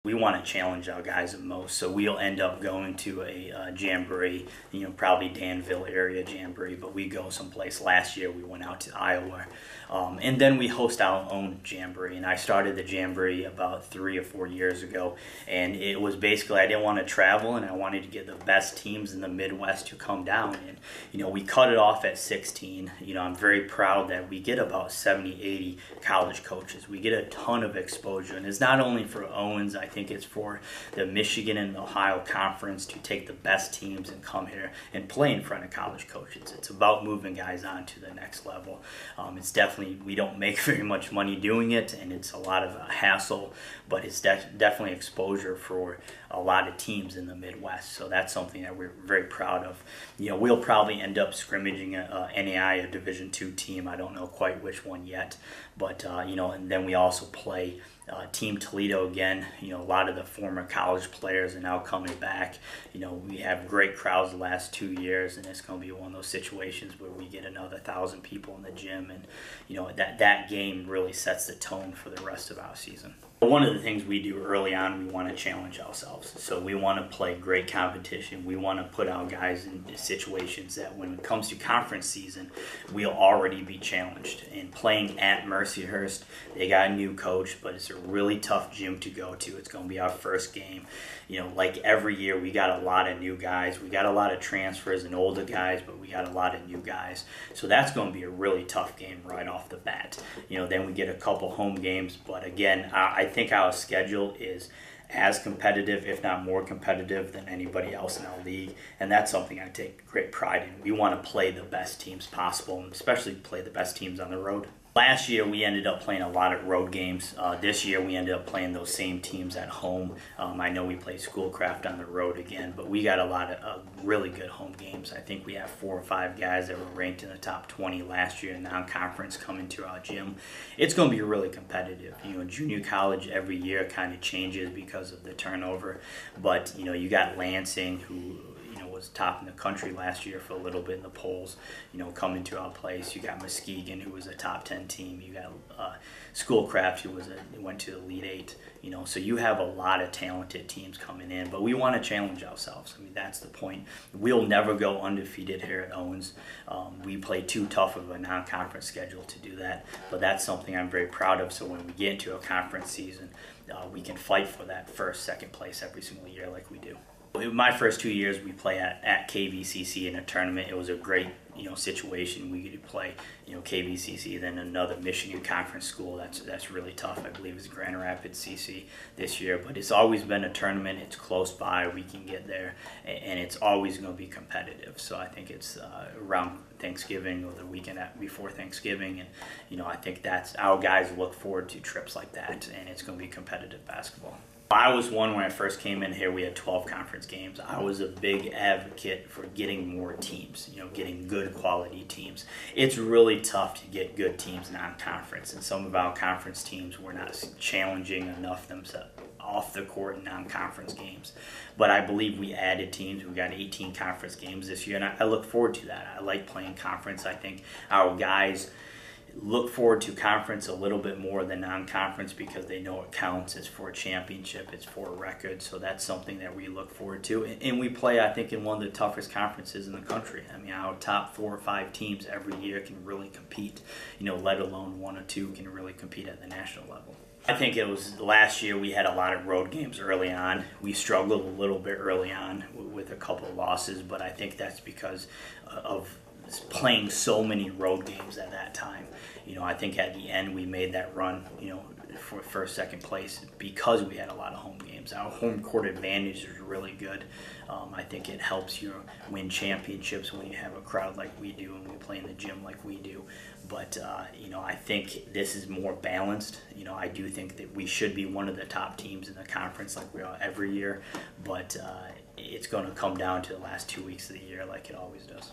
We want to challenge our guys the most, so we'll end up going to a jamboree, probably Danville area jamboree, but we go someplace. Last year we went out to Iowa, and then we host our own jamboree. And I started the jamboree about 3 or 4 years ago, and it was basically I didn't want to travel, and I wanted to get the best teams in the Midwest to come down. And we cut it off at 16. I'm very proud that we get about 70, 80 college coaches. We get a ton of exposure, and it's not only for Owens. I think it's for the Michigan and Ohio Conference to take the best teams and come here and play in front of college coaches. It's about moving guys on to the next level. It's definitely, we don't make very much money doing it, and it's a lot of a hassle, but it's definitely exposure for a lot of teams in the Midwest. So that's something that we're very proud of. We'll probably end up scrimmaging a NAI, a Division II team. I don't know quite which one yet, but and then we also play Team Toledo again. A lot of the former college players are now coming back. We have great crowds the last 2 years, and it's going to be one of those situations where we get another 1,000 people in the gym, and that game really sets the tone for the rest of our season. One of the things we do early on, we want to challenge ourselves. So we want to play great competition. We want to put our guys in situations that when it comes to conference season, we'll already be challenged. And playing at Mercyhurst, they got a new coach, but it's a really tough gym to go to. It's going to be our first game. Like every year, we got a lot of new guys. We got a lot of transfers and older guys, but we got a lot of new guys. So that's going to be a really tough game right off the bat. Then we get a couple home games, but again, I think our schedule is as competitive, if not more competitive, than anybody else in our league, and that's something I take great pride in. We want to play the best teams possible, and especially play the best teams on the road. Last year, we ended up playing a lot of road games. This year, we ended up playing those same teams at home. I know we play Schoolcraft on the road again, but we got a lot of really good home games. I think we have 4 or 5 guys that were ranked in the top 20 last year in non-conference coming to our gym. It's going to be really competitive. Junior college every year kind of changes because of the turnover, but you got Lansing, who was top in the country last year for a little bit in the polls, coming to our place. You got Muskegon, who was a top 10 team. You got Schoolcraft, who went to the Elite 8. So you have a lot of talented teams coming in, but we want to challenge ourselves. That's the point. We'll never go undefeated here at Owens. We play too tough of a non-conference schedule to do that, but that's something I'm very proud of. So when we get into a conference season, we can fight for that first, second place every single year like we do. My first 2 years, we play at KVCC in a tournament. It was a great, situation. We could play, KVCC, then another Michigan Conference school. That's really tough. I believe it's Grand Rapids CC this year, but it's always been a tournament. It's close by. We can get there, and it's always going to be competitive. So I think it's around Thanksgiving or the weekend before Thanksgiving, and I think that's our guys look forward to trips like that, and it's going to be competitive basketball. I was one when I first came in here. We had 12 conference games. I was a big advocate for getting more teams, getting good quality teams. It's really tough to get good teams non-conference, and some of our conference teams were not challenging enough themselves off the court in non-conference games. But I believe we added teams. We got 18 conference games this year, and I look forward to that. I like playing conference. I think our guys look forward to conference a little bit more than non-conference because they know it counts. It's for a championship. It's for a record. So that's something that we look forward to. And we play, I think, in one of the toughest conferences in the country. Our top 4 or 5 teams every year can really compete, let alone 1 or 2 can really compete at the national level. I think it was last year we had a lot of road games early on. We struggled a little bit early on with a couple of losses, but I think that's because of playing so many road games at that time. I think at the end we made that run, for first, second place because we had a lot of home games. Our home court advantage is really good. I think it helps you win championships when you have a crowd like we do and we play in the gym like we do. But, I think this is more balanced. I do think that we should be one of the top teams in the conference like we are every year, but it's going to come down to the last 2 weeks of the year like it always does.